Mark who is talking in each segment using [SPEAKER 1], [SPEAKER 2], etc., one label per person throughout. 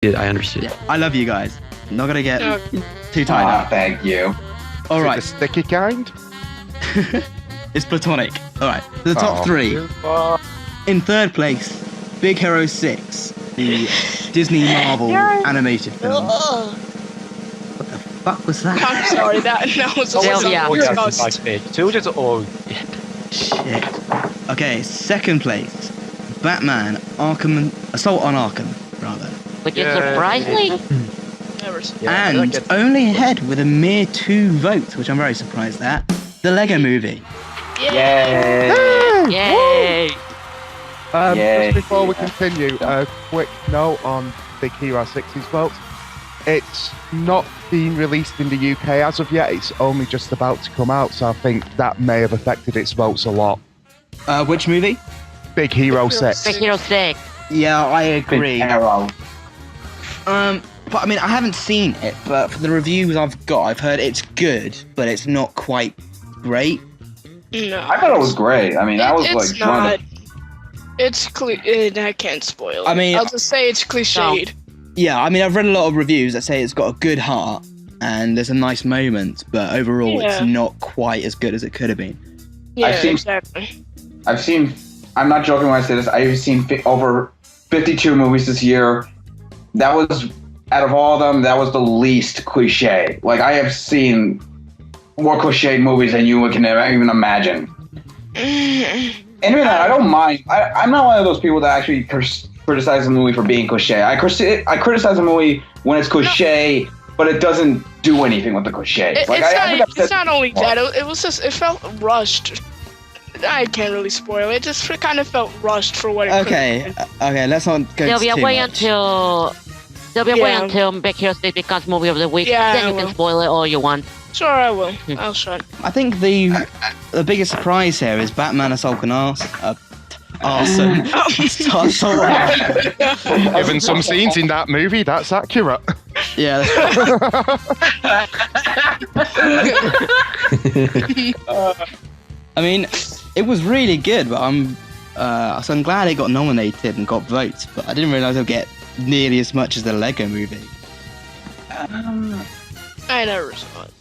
[SPEAKER 1] I understood.
[SPEAKER 2] Yeah, I love you guys. Not gonna get too tied up.
[SPEAKER 3] Thank you.
[SPEAKER 2] All right.
[SPEAKER 4] The sticky kind?
[SPEAKER 2] It's platonic. All right. The top three. In third place, Big Hero 6, the Disney Marvel animated film. What the fuck was that?
[SPEAKER 5] I'm sorry, that was a
[SPEAKER 2] Shit. Okay, second place, Batman Assault on Arkham, rather.
[SPEAKER 6] Which is surprisingly.
[SPEAKER 5] Never seen.
[SPEAKER 2] And only ahead with a mere 2 votes, which I'm very surprised at, the Lego Movie.
[SPEAKER 5] Yay!
[SPEAKER 6] Yay!
[SPEAKER 4] Just before we continue, a quick note on Big Hero 6's votes. It's not been released in the UK as of yet. It's only just about to come out, so I think that may have affected its votes a lot.
[SPEAKER 2] Which movie?
[SPEAKER 4] Big Hero 6.
[SPEAKER 6] Big Hero 6.
[SPEAKER 2] Yeah, I agree.
[SPEAKER 3] Big Hero.
[SPEAKER 2] But I mean, I haven't seen it, but for the reviews I've got, I've heard it's good, but it's not quite great.
[SPEAKER 5] No,
[SPEAKER 3] I thought it was great. I mean, that was
[SPEAKER 5] it's
[SPEAKER 3] like one
[SPEAKER 5] not.
[SPEAKER 3] of
[SPEAKER 5] It's I can't spoil it.
[SPEAKER 2] I mean,
[SPEAKER 5] I'll just say it's cliched.
[SPEAKER 2] Yeah, I mean, I've read a lot of reviews that say it's got a good heart and there's a nice moment, but overall it's not quite as good as it could have been.
[SPEAKER 5] Yeah,
[SPEAKER 3] exactly. I'm not joking when I say this, I've seen over 52 movies this year. That was, out of all of them, that was the least cliche. Like, I have seen more cliche movies than you can even imagine. And even that, I don't mind. I'm not one of those people that actually criticize a movie for being cliche. I criticize a movie when it's cliche, but it doesn't do anything with the cliche.
[SPEAKER 5] It's not only that. It felt rushed. I can't really spoil it. It just kind of felt rushed for what it could have been.
[SPEAKER 2] Okay, let's not go
[SPEAKER 6] There'll be a
[SPEAKER 2] too
[SPEAKER 6] way
[SPEAKER 2] much.
[SPEAKER 6] until Big Hero 6 becomes movie of the week.
[SPEAKER 5] Yeah,
[SPEAKER 6] Then you can spoil it all you want.
[SPEAKER 5] Sure, I will. I'll shut.
[SPEAKER 2] I think the biggest surprise here is Batman Assault on Arson.
[SPEAKER 4] Given some scenes in that movie, that's accurate.
[SPEAKER 2] Yeah. I mean, it was really good, but so I'm glad it got nominated and got votes, but I didn't realise it would get nearly as much as the Lego Movie.
[SPEAKER 5] I never saw it.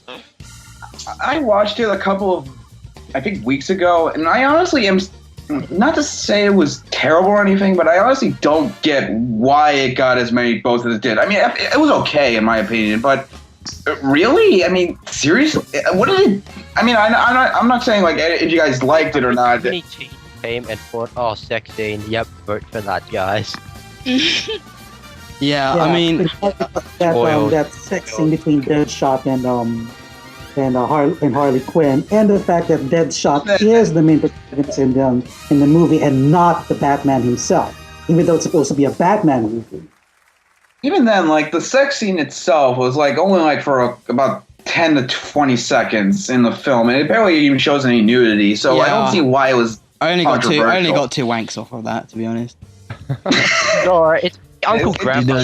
[SPEAKER 5] So.
[SPEAKER 3] I watched it a couple of, I think, weeks ago, and I honestly am, not to say it was terrible or anything, but I honestly don't get why it got as many votes as it did. I mean, it was okay in my opinion, but really? I mean, seriously? What did it... I mean, I'm not saying, like, if you guys liked it or not.
[SPEAKER 1] Came and thought, oh, sex scene, yep, vote for that, guys.
[SPEAKER 2] Yeah, I mean...
[SPEAKER 7] that sex scene between Deadshot and Harley Quinn, and the fact that Deadshot is the main protagonist in the movie and not the Batman himself, even though it's supposed to be a Batman movie.
[SPEAKER 3] Even then, like, the sex scene itself was, like, only, like, for about 10 to 20 seconds in the film, and it barely even shows any nudity, so I don't see why it was
[SPEAKER 2] I only got two wanks off of that, to be honest.
[SPEAKER 1] No, it's Uncle Grandpa.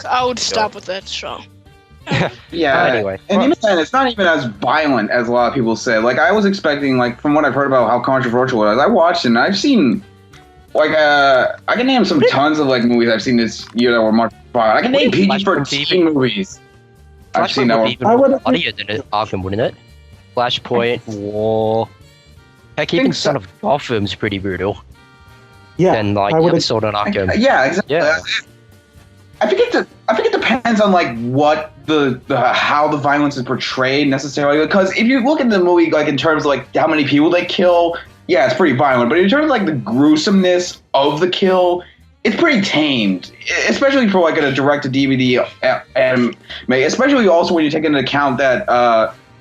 [SPEAKER 5] I would stop with that show.
[SPEAKER 3] Yeah,
[SPEAKER 1] anyway.
[SPEAKER 3] And even then, it's not even as violent as a lot of people say. Like, I was expecting, like, from what I've heard about how controversial it was, I watched it and I've seen, like, I can name some tons of, like, movies I've seen this year that were much violent. I can name PG-13 movies I've seen that were
[SPEAKER 1] funnier than Arkham, wouldn't it? Flashpoint, War. Heck, even Son of Gotham's pretty brutal.
[SPEAKER 7] Yeah,
[SPEAKER 1] than, like, Assault on Arkham.
[SPEAKER 3] Yeah, exactly.
[SPEAKER 1] Yeah.
[SPEAKER 3] I think it depends on, like, what the how the violence is portrayed necessarily. Because if you look at the movie, like, in terms of, like, how many people they kill, yeah, it's pretty violent. But in terms of, like, the gruesomeness of the kill, it's pretty tamed, especially for, like, a direct-to-DVD anime. Especially also when you take into account that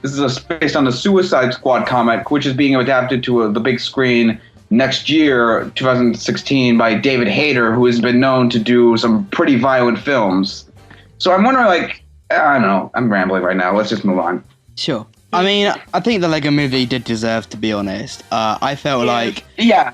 [SPEAKER 3] this is based on the Suicide Squad comic, which is being adapted to the big screen next year, 2016, by David Hayter, who has been known to do some pretty violent films. So I'm wondering, like, I don't know, I'm rambling right now. Let's just move on.
[SPEAKER 2] Sure. I mean, I think the Lego Movie did deserve to be honest. I felt like...
[SPEAKER 3] Yeah.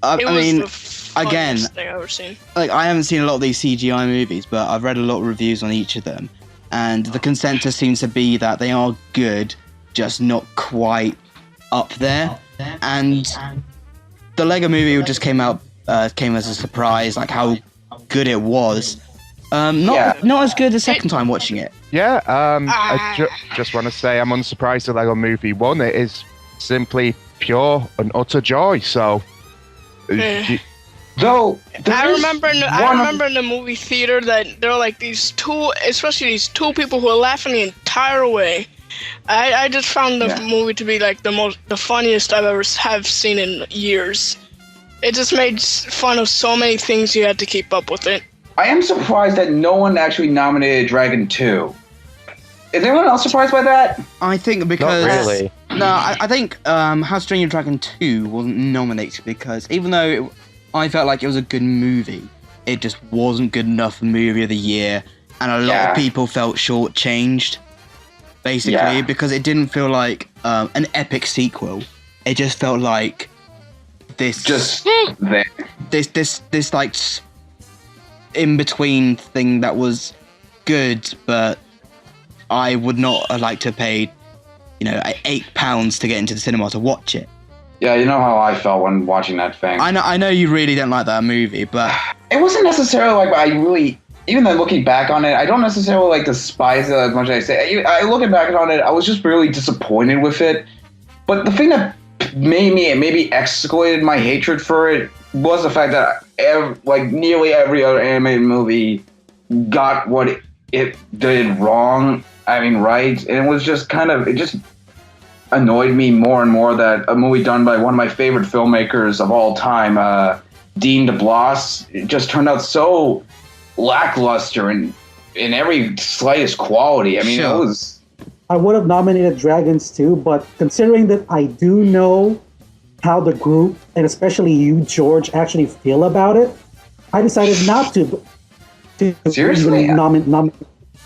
[SPEAKER 2] I mean,
[SPEAKER 5] the funniest thing I've ever seen.
[SPEAKER 2] Like, I haven't seen a lot of these CGI movies, but I've read a lot of reviews on each of them. And the consensus seems to be that they are good, just not quite up there. And... the Lego Movie just came as a surprise, like how good it was. Not as good the second time watching it.
[SPEAKER 4] Yeah, I just want to say I'm unsurprised the Lego Movie 1. It is simply pure and utter joy. So,
[SPEAKER 3] Though
[SPEAKER 5] I remember in the movie theater that there were like these two, especially these two people who were laughing the entire way. I just found the movie to be like the funniest I've ever have seen in years. It just made fun of so many things you had to keep up with it.
[SPEAKER 3] I am surprised that no one actually nominated Dragon 2. Is anyone else surprised by that?
[SPEAKER 2] I think because...
[SPEAKER 1] Not really.
[SPEAKER 2] No, I think How to Train Your Dragon 2 wasn't nominated because even though I felt like it was a good movie, it just wasn't good enough for Movie of the Year, and a lot of people felt shortchanged, basically, because it didn't feel like an epic sequel. It just felt like this... Just there. This like... in-between thing that was good, but I would not have liked to pay, £8 to get into the cinema to watch it.
[SPEAKER 3] Yeah, you know how I felt when watching that thing.
[SPEAKER 2] I know you really don't like that movie, but...
[SPEAKER 3] It wasn't necessarily like I really... Even then, looking back on it, I don't necessarily like despise it as much as I say. Looking back on it, I was just really disappointed with it. But the thing that maybe escalated my hatred for it was the fact that nearly every other animated movie got what it did wrong. I mean, right? And it was just it just annoyed me more and more that a movie done by one of my favorite filmmakers of all time, Dean DeBlois, it just turned out so lackluster in every slightest quality. I mean, it was...
[SPEAKER 7] I would have nominated Dragons too, but considering that I do know how the group, and especially you, George, actually feel about it, I decided not to
[SPEAKER 3] seriously
[SPEAKER 7] nominate.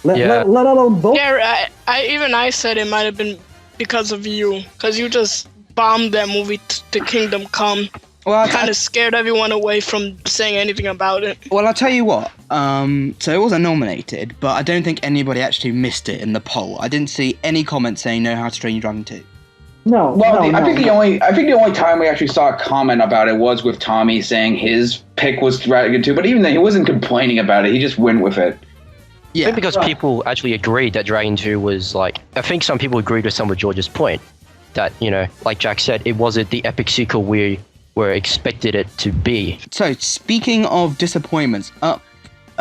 [SPEAKER 7] Let alone vote.
[SPEAKER 5] Yeah, I said it might have been because of you, because you just bombed that movie to Kingdom Come. Well, kind of scared everyone away from saying anything about it.
[SPEAKER 2] Well, I'll tell you what. So it wasn't nominated, but I don't think anybody actually missed it in the poll. I didn't see any comments saying no How to Train Your Dragon 2.
[SPEAKER 3] I think the only time we actually saw a comment about it was with Tommy saying his pick was Dragon 2, but even then he wasn't complaining about it. He just went with it.
[SPEAKER 1] Yeah, I think because people actually agreed that Dragon 2 was like... I think some people agreed with some of George's point. That, like Jack said, it wasn't the epic sequel we were expected it to be.
[SPEAKER 2] So, speaking of disappointments, up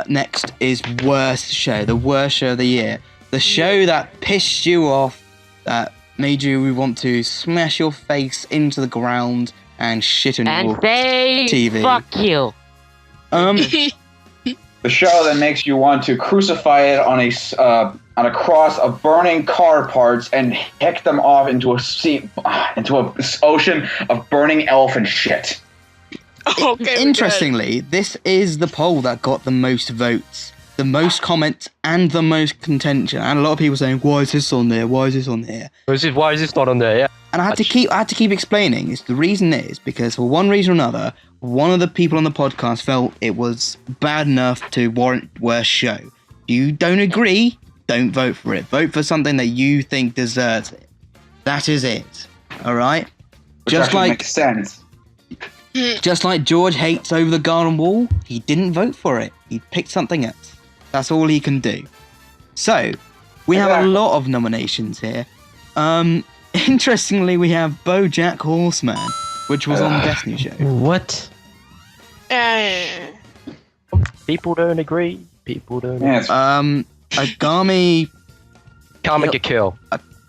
[SPEAKER 2] next is Worst Show. The worst show of the year. The show that pissed you off, that made you want to smash your face into the ground and shit on your TV.
[SPEAKER 6] Fuck you.
[SPEAKER 3] The show that makes you want to crucify it on a cross of burning car parts and heck them off into an ocean of burning elephant shit.
[SPEAKER 5] Okay.
[SPEAKER 2] Interestingly, this is the poll that got the most votes, the most comments, and the most contention. And a lot of people saying, "Why is this on there? Why is this on here?
[SPEAKER 1] Why is this not on there?" Yeah.
[SPEAKER 2] And I had to keep explaining. The reason is because for one reason or another, one of the people on the podcast felt it was bad enough to warrant worst show. If you don't agree, don't vote for it. Vote for something that you think deserves it. That is it. All right.
[SPEAKER 3] Which actually makes sense.
[SPEAKER 2] Just like George hates Over the Garden Wall, he didn't vote for it. He picked something else. That's all he can do. So, we have a lot of nominations here. Interestingly, we have BoJack Horseman, which was on Best New Show.
[SPEAKER 1] What? People don't agree. People don't agree.
[SPEAKER 2] Agami...
[SPEAKER 1] Can't make a kill.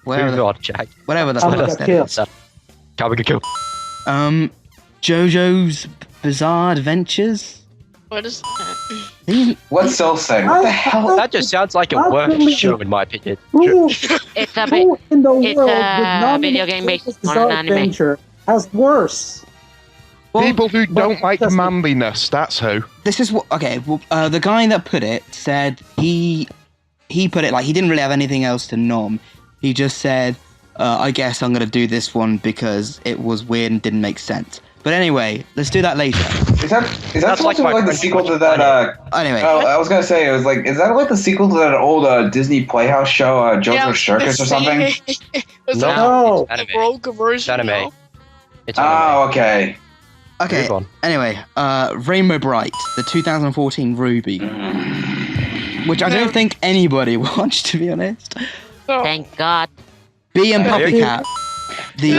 [SPEAKER 2] Whatever
[SPEAKER 1] Jack.
[SPEAKER 2] Whatever the fuck is.
[SPEAKER 1] Can't make a kill.
[SPEAKER 2] JoJo's Bizarre Adventures?
[SPEAKER 5] What is that?
[SPEAKER 3] What's Cell saying? What the hell?
[SPEAKER 1] That just sounds like a worst show in my opinion.
[SPEAKER 6] It's a video game based on an anime.
[SPEAKER 7] Adventure has worse.
[SPEAKER 4] People who don't like manliness, that's who.
[SPEAKER 2] This is what... Okay, well, the guy that put it said he put it like he didn't really have anything else to nom. He just said, I guess I'm going to do this one because it was weird and didn't make sense. But anyway, let's do that later.
[SPEAKER 3] Is that supposed to be like the sequel to that?
[SPEAKER 2] Anyway,
[SPEAKER 3] I was gonna say is that like the sequel to that old Disney Playhouse show, JoJo's Circus or something?
[SPEAKER 5] Was
[SPEAKER 7] No,
[SPEAKER 5] that a rogue version?
[SPEAKER 1] It's anime.
[SPEAKER 5] No?
[SPEAKER 1] It's anime.
[SPEAKER 3] Oh, okay.
[SPEAKER 2] Okay.
[SPEAKER 1] Move on.
[SPEAKER 2] Anyway, Rainbow Bright, the 2014 Ruby, which I don't think anybody watched, to be honest.
[SPEAKER 6] Thank God.
[SPEAKER 2] Bee and Puppycat, the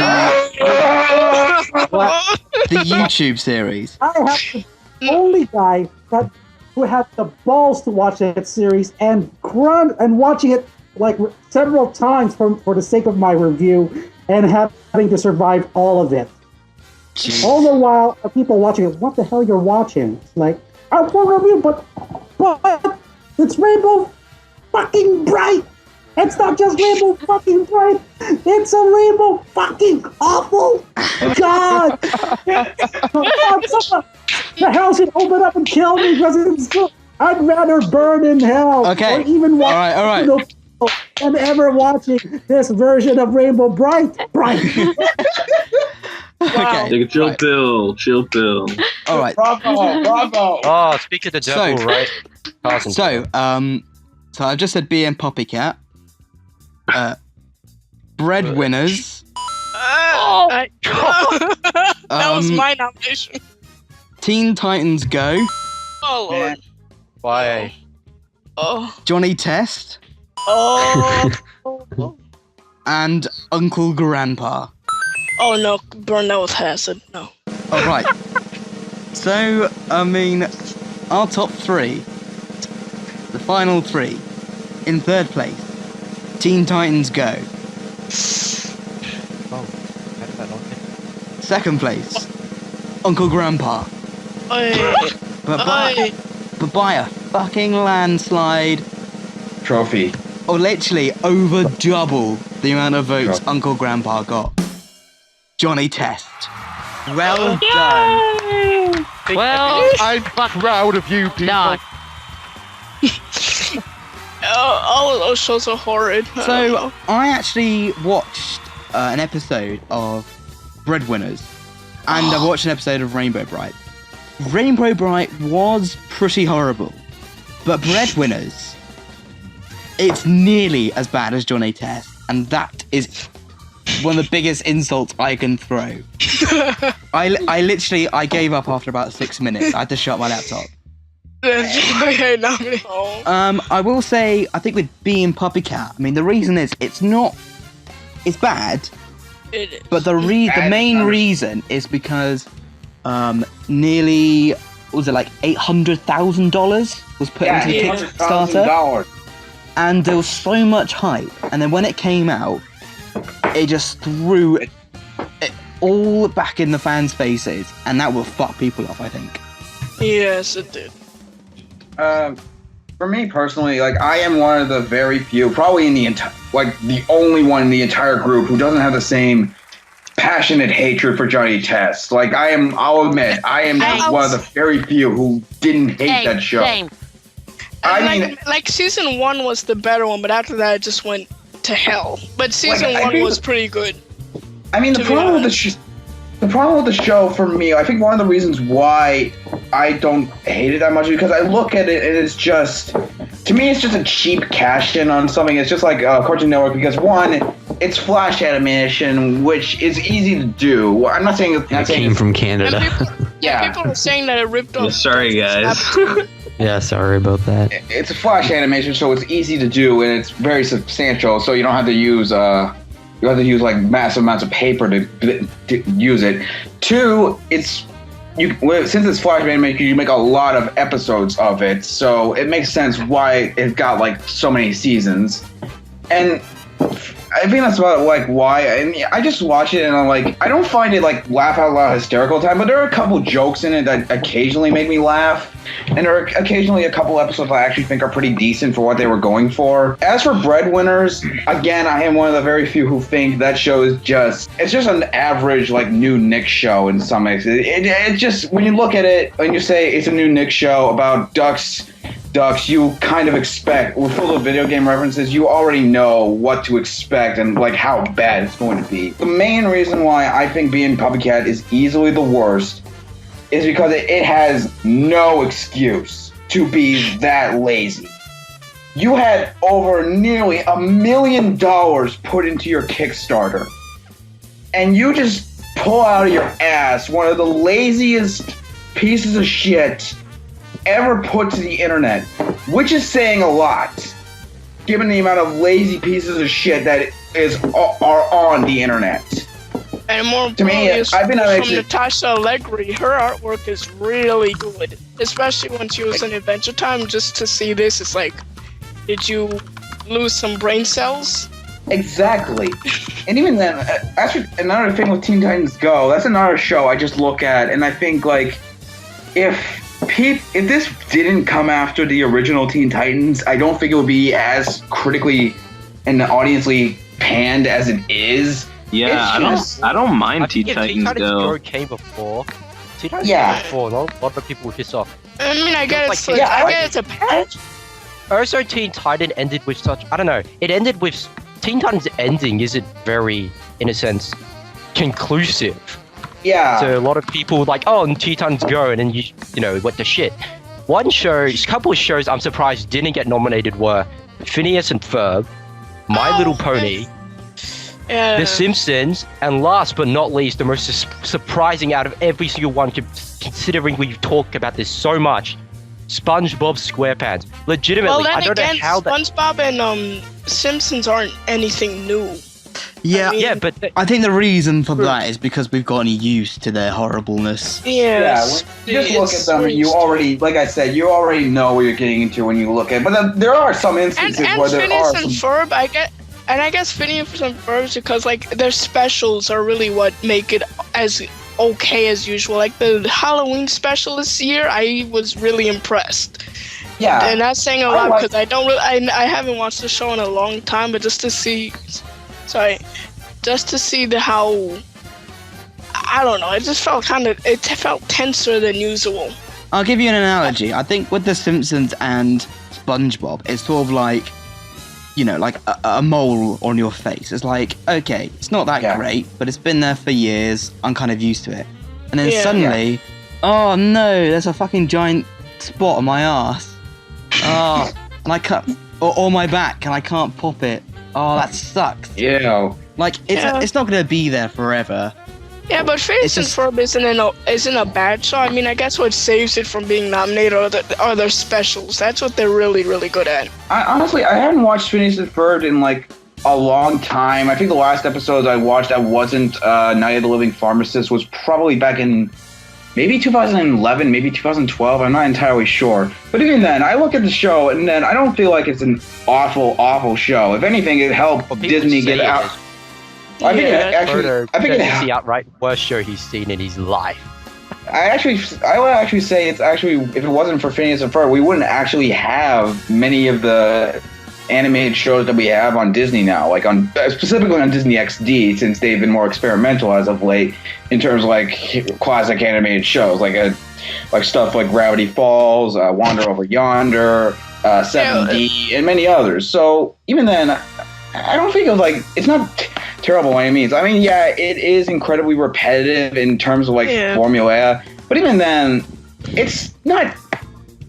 [SPEAKER 2] YouTube series.
[SPEAKER 7] I have the only guy who had the balls to watch that series and grunt and watching it like several times for the sake of my review and having to survive all of it.
[SPEAKER 2] Jeez.
[SPEAKER 7] All the while, people watching it, what the hell you're watching? It's like, I will review, but it's Rainbow fucking Bright. It's not just Rainbow fucking Bright. It's a Rainbow fucking awful. God. The hell should open up and kill me because it's good. I'd rather burn in hell.
[SPEAKER 2] Okay.
[SPEAKER 7] Or even watch
[SPEAKER 2] All right.
[SPEAKER 7] than ever watching this version of Rainbow Bright.
[SPEAKER 2] Okay.
[SPEAKER 8] Take a chill pill.
[SPEAKER 2] All right.
[SPEAKER 3] Bravo.
[SPEAKER 1] Oh, speak of the devil,
[SPEAKER 2] So-
[SPEAKER 1] right? Carson.
[SPEAKER 2] So I've just said Bee and Puppycat. Breadwinners.
[SPEAKER 5] That was my nomination.
[SPEAKER 2] Teen Titans Go.
[SPEAKER 5] Oh Lord.
[SPEAKER 1] Why?
[SPEAKER 5] Oh.
[SPEAKER 2] Johnny Test.
[SPEAKER 5] Oh.
[SPEAKER 2] And Uncle Grandpa.
[SPEAKER 5] Oh no! Burn that with acid. No.
[SPEAKER 2] All right. So, I mean, our top three, the final three, in third place, Teen Titans Go. Second place, Uncle Grandpa. But by a fucking landslide,
[SPEAKER 3] Trophy.
[SPEAKER 2] or literally over double the amount of votes Uncle Grandpa got. Johnny Test. Well done.
[SPEAKER 6] Well,
[SPEAKER 4] I'm proud of you, people.
[SPEAKER 6] done.
[SPEAKER 5] All of those shows are horrid.
[SPEAKER 2] So, I actually watched an episode of Breadwinners, and I watched an episode of Rainbow Bright. Rainbow Bright was pretty horrible, but Breadwinners, it's nearly as bad as Johnny Test, and that is one of the biggest insults I can throw. I literally gave up after about 6 minutes. I had to shut my laptop.
[SPEAKER 5] Okay, no.
[SPEAKER 2] I will say, I think with Bee and Puppycat, I mean, the reason is it's bad, but the main reason is because nearly, what was it, like $800,000 was put into the Kickstarter, and there was so much hype, and then when it came out, it just threw it all back in the fans' faces, and that will fuck people off, I think.
[SPEAKER 5] Yes, it did.
[SPEAKER 3] For me personally, like I am one of the very few, probably in the the only one in the entire group who doesn't have the same passionate hatred for Johnny Test. Like I'll admit, I am one of the very few who didn't hate that show.
[SPEAKER 6] Same.
[SPEAKER 3] I mean,
[SPEAKER 5] like season 1 was the better one, but after that it just went to hell. But season 1 was pretty good.
[SPEAKER 3] I mean, the problem with the show for me, I think one of the reasons why I don't hate it that much is because I look at it and it's just, to me, it's just a cheap cash in on something. It's just like Cartoon Network because one, it's flash animation, which is easy to do. I'm not saying
[SPEAKER 8] It came from Canada.
[SPEAKER 5] People were saying that it ripped off.
[SPEAKER 8] Sorry, guys. Yeah, sorry about that.
[SPEAKER 3] It's a flash animation, so it's easy to do and it's very substantial. So you don't have to use like massive amounts of paper to use it. Two, since it's flash animation, you make a lot of episodes of it, so it makes sense why it got like so many seasons. And I think that's about like why. And I just watch it and I'm like, I don't find it like laugh out loud hysterical time, but there are a couple jokes in it that occasionally make me laugh. And there are occasionally a couple episodes I actually think are pretty decent for what they were going for. As for Breadwinners, again, I am one of the very few who think that show is just an average like new Nick show in some ways. It just, when you look at it and you say it's a new Nick show about ducks, you kind of expect, with full of video game references, you already know what to expect and like how bad it's going to be. The main reason why I think Bee and Puppycat is easily the worst is because it has no excuse to be that lazy. You had over nearly $1 million put into your Kickstarter, and you just pull out of your ass one of the laziest pieces of shit ever put to the internet, which is saying a lot, given the amount of lazy pieces of shit that are on the internet.
[SPEAKER 5] And more
[SPEAKER 3] to me, I've been
[SPEAKER 5] from Natasha Allegri. Her artwork is really good, especially when she was in Adventure Time. Just to see this, it's like, did you lose some brain cells?
[SPEAKER 3] Exactly. And even then, actually, another thing with Teen Titans Go, that's another show I just look at, and I think, like, if this didn't come after the original Teen Titans, I don't think it would be as critically and audiensely panned as it is.
[SPEAKER 8] Yeah, I don't mind Teen Titans Go.
[SPEAKER 1] Came before. Teen Titans
[SPEAKER 3] Yeah.
[SPEAKER 1] came before. A lot of people were pissed off.
[SPEAKER 5] I mean, I get
[SPEAKER 1] It's
[SPEAKER 5] it's
[SPEAKER 1] like-
[SPEAKER 5] like, I get it's a patch.
[SPEAKER 1] Also, Teen Titan ended with such, I don't know, it ended with, Teen Titans ending isn't very, in a sense, conclusive.
[SPEAKER 3] Yeah.
[SPEAKER 1] So a lot of people like, oh, and Teen Titans Go, and then you know, what the shit. One show, a couple of shows I'm surprised didn't get nominated were Phineas and Ferb, My Little Pony, The Simpsons, and last but not least, the most surprising out of every single one, considering we've talked about this so much, SpongeBob SquarePants. Legitimately,
[SPEAKER 5] Well, then
[SPEAKER 1] I don't
[SPEAKER 5] again,
[SPEAKER 1] know how that.
[SPEAKER 5] SpongeBob and Simpsons aren't anything new.
[SPEAKER 2] Yeah,
[SPEAKER 5] I mean-
[SPEAKER 1] Yeah, but
[SPEAKER 2] I think the reason for that is because we've gotten used to their horribleness.
[SPEAKER 5] Yes.
[SPEAKER 3] You just look at them and you already, like I said, you already know what you're getting into when you look at it. But then there are some instances
[SPEAKER 5] And
[SPEAKER 3] where there
[SPEAKER 5] Phineas
[SPEAKER 3] are
[SPEAKER 5] and
[SPEAKER 3] some...
[SPEAKER 5] Ferb, I guess Phineas and Ferb, because like their specials are really what make it as okay as usual. Like the Halloween special this year, I was really impressed.
[SPEAKER 3] Yeah.
[SPEAKER 5] And that's saying a lot because I haven't watched the show in a long time, but just to see how, I don't know, it just felt tenser than usual.
[SPEAKER 2] I'll give you an analogy. I think with The Simpsons and SpongeBob, it's sort of like, you know, like a mole on your face. It's like, okay, it's not that great, but it's been there for years. I'm kind of used to it. And then suddenly, oh no, there's a fucking giant spot on my ass. Oh, and I cut, or my back, and I can't pop it. Oh, that sucks.
[SPEAKER 3] Yeah.
[SPEAKER 2] Like, it's not going to be there forever.
[SPEAKER 5] Yeah, but Phineas and Ferb isn't a bad show. I mean, I guess what saves it from being nominated are their specials. That's what they're really, really good at.
[SPEAKER 3] Honestly, I haven't watched Phineas and Ferb in like a long time. I think the last episode I watched that wasn't Night of the Living Pharmacist was probably back in maybe 2011, maybe 2012. I'm not entirely sure. But even then, I look at the show and then I don't feel like it's an awful, awful show. If anything, it helped Disney get out. I think it's
[SPEAKER 1] the outright worst show he's seen in his life.
[SPEAKER 3] I would actually say it's actually, if it wasn't for Phineas and Ferb, we wouldn't actually have many of the animated shows that we have on Disney now, like specifically on Disney XD, since they've been more experimental as of late in terms of like classic animated shows, like stuff like Gravity Falls, Wander Over Yonder, 7D, and many others. So even then, I don't think it's not terrible by any means. I mean, yeah, it is incredibly repetitive in terms of formula, but even then, it's not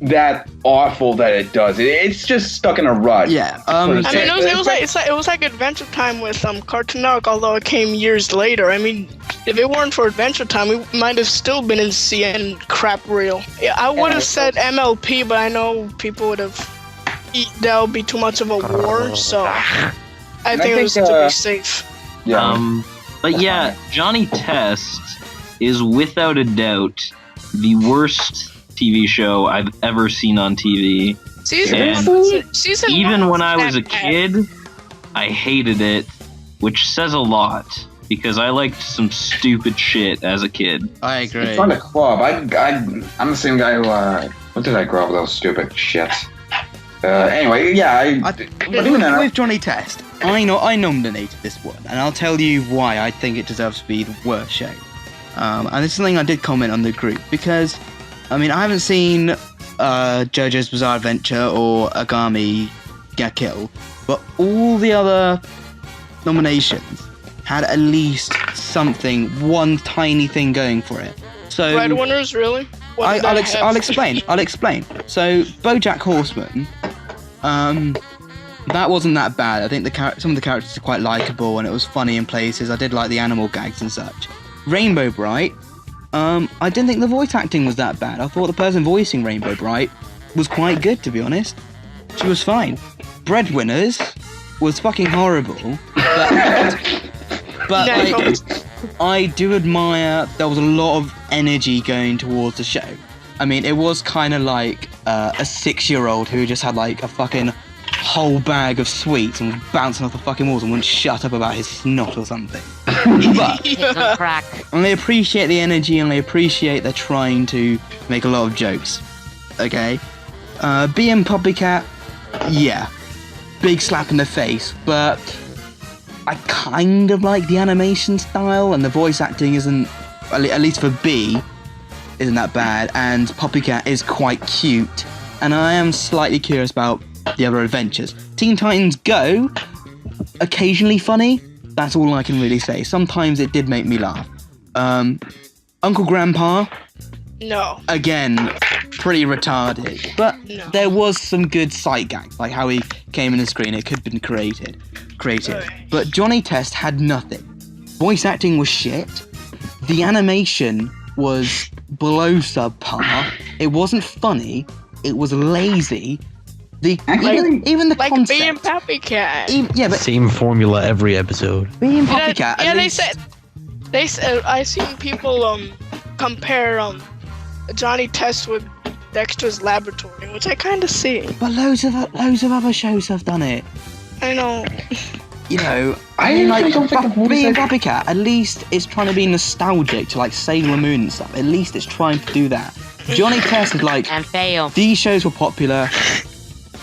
[SPEAKER 3] that awful that it does. It's just stuck in a rut.
[SPEAKER 2] Yeah.
[SPEAKER 5] I mean, it was like Adventure Time with Cartoon Network, although it came years later. I mean, if it weren't for Adventure Time, we might have still been in CN crap reel. Yeah, I would have said MLP, but I know people would have. That would be too much of a war, so I think it was to be safe.
[SPEAKER 3] Yeah.
[SPEAKER 8] But yeah, Johnny Test is without a doubt the worst TV show I've ever seen on TV. Even when I was a kid, I hated it, which says a lot because I liked some stupid shit as a kid.
[SPEAKER 2] I agree.
[SPEAKER 3] It's on the club. I'm the same guy who. What did I grow up with those stupid shit? Anyway, yeah.
[SPEAKER 2] With Johnny Test, I nominated this one, and I'll tell you why I think it deserves to be the worst show. And it's something I did comment on the group because, I mean, I haven't seen JoJo's Bizarre Adventure or Agami Get Kill, but all the other nominations had at least one tiny thing going for it. So
[SPEAKER 5] Breadwinners, really?
[SPEAKER 2] I'll explain. So BoJack Horseman, that wasn't that bad. I think some of the characters are quite likable and it was funny in places. I did like the animal gags and such. Rainbow Bright, I didn't think the voice acting was that bad. I thought the person voicing Rainbow Bright was quite good, to be honest. She was fine. Breadwinners was fucking horrible, but like, I do admire there was a lot of energy going towards the show. I mean, it was kind of like a 6-year-old who just had like a fucking whole bag of sweets and was bouncing off the fucking walls and wouldn't shut up about his snot or something. But
[SPEAKER 6] Crack.
[SPEAKER 2] and they appreciate the energy and they appreciate they're trying to make a lot of jokes. Okay? Being Puppycat, yeah. Big slap in the face, but I kind of like the animation style and the voice acting isn't, at least for B, isn't that bad, and Puppycat is quite cute, and I am slightly curious about the other adventures. Teen Titans Go, occasionally funny, that's all I can really say. Sometimes it did make me laugh. Uncle Grandpa,
[SPEAKER 5] No.
[SPEAKER 2] again, pretty retarded, but
[SPEAKER 5] No.
[SPEAKER 2] there was some good sight gags, like how he came in the screen, it could have been creative. But Johnny Test had nothing. Voice acting was shit. The animation was below subpar. It wasn't funny. It was lazy. Even the
[SPEAKER 5] Like
[SPEAKER 2] concept.
[SPEAKER 5] being Puppycat.
[SPEAKER 2] Yeah, but
[SPEAKER 9] Same formula every episode.
[SPEAKER 2] being Puppycat.
[SPEAKER 5] Yeah,
[SPEAKER 2] at
[SPEAKER 5] they
[SPEAKER 2] least-
[SPEAKER 5] said I seen people compare Johnny Test with Dexter's Laboratory, which I kind of see.
[SPEAKER 2] But loads of other shows have done it.
[SPEAKER 5] I know.
[SPEAKER 2] You know,
[SPEAKER 3] I
[SPEAKER 2] mean,
[SPEAKER 3] actually don't think the
[SPEAKER 2] being
[SPEAKER 3] voice
[SPEAKER 2] Puppycat, at least it's trying to be nostalgic to like Sailor Moon and stuff. At least it's trying to do that. Johnny Test is like,
[SPEAKER 6] And fail.
[SPEAKER 2] these shows were popular,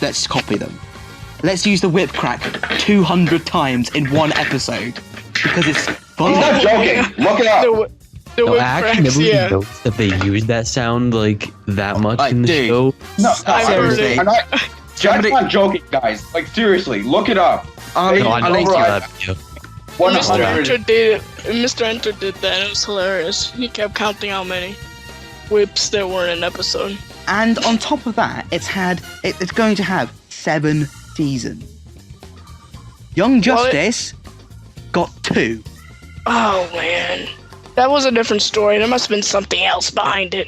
[SPEAKER 2] let's copy them. Let's use the whip crack 200 times in one episode because it's fun.
[SPEAKER 3] He's not joking. Look it up.
[SPEAKER 5] The
[SPEAKER 9] No,
[SPEAKER 5] whip
[SPEAKER 9] I actually
[SPEAKER 5] cracks,
[SPEAKER 9] never
[SPEAKER 5] yeah.
[SPEAKER 9] really noticed that they used that sound like that much
[SPEAKER 2] Like,
[SPEAKER 9] in the
[SPEAKER 2] dude.
[SPEAKER 9] show.
[SPEAKER 3] No,
[SPEAKER 5] I've heard
[SPEAKER 2] seriously.
[SPEAKER 5] it.
[SPEAKER 3] I'm not. Jack's not joking, guys. Like seriously, look it up.
[SPEAKER 2] I'll
[SPEAKER 9] No, I
[SPEAKER 2] I'll
[SPEAKER 9] don't
[SPEAKER 2] link
[SPEAKER 9] see
[SPEAKER 2] you.
[SPEAKER 9] that video.
[SPEAKER 5] Mr. Enter
[SPEAKER 3] 100.
[SPEAKER 5] did Mr. Enter did that. It was hilarious. He kept counting how many whips there were in an episode.
[SPEAKER 2] And on top of that, it's going to have 7 seasons. Young Justice got 2.
[SPEAKER 5] Oh man, that was a different story. There must have been something else behind it.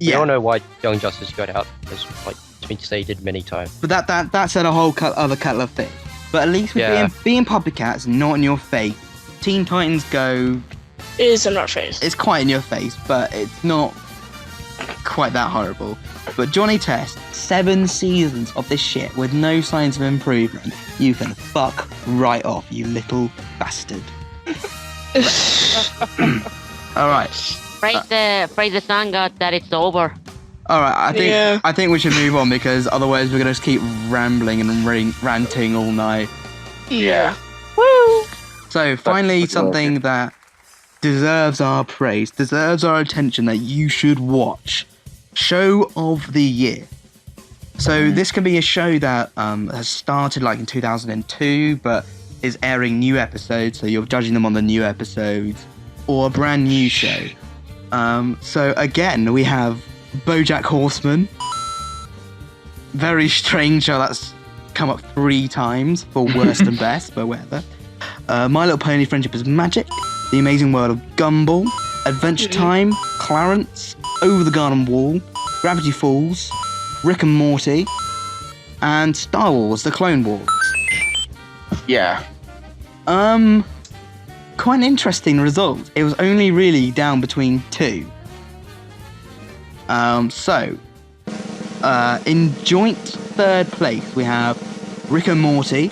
[SPEAKER 1] I don't know why Young Justice got out. It's like it's been stated many times.
[SPEAKER 2] But that's a whole other kettle of fish. But at least with being Puppycat's not in your face. Teen Titans Go,
[SPEAKER 5] It is in our face.
[SPEAKER 2] it's quite in your face, but it's not quite that horrible. But Johnny Test, 7 seasons of this shit with no signs of improvement. You can fuck right off, you little bastard. Alright.
[SPEAKER 6] Praise the sun god that it's over.
[SPEAKER 2] Alright,
[SPEAKER 5] Yeah.
[SPEAKER 2] I think we should move on because otherwise we're gonna just keep rambling and ranting all night.
[SPEAKER 5] Yeah.
[SPEAKER 2] So finally something that deserves our praise, deserves our attention, that you should watch. Show of the year. So this can be a show that has started like in 2002 but is airing new episodes, so you're judging them on the new episodes, or a brand new show. So again, we have BoJack Horseman. Very strange show that's come up 3 times for worst and best, but whatever. My Little Pony Friendship is Magic, The Amazing World of Gumball, Adventure Time, Clarence, Over the Garden Wall, Gravity Falls, Rick and Morty, and Star Wars: The Clone Wars.
[SPEAKER 3] Yeah.
[SPEAKER 2] Quite an interesting result. It was only really down between 2. In joint 3rd place we have Rick and Morty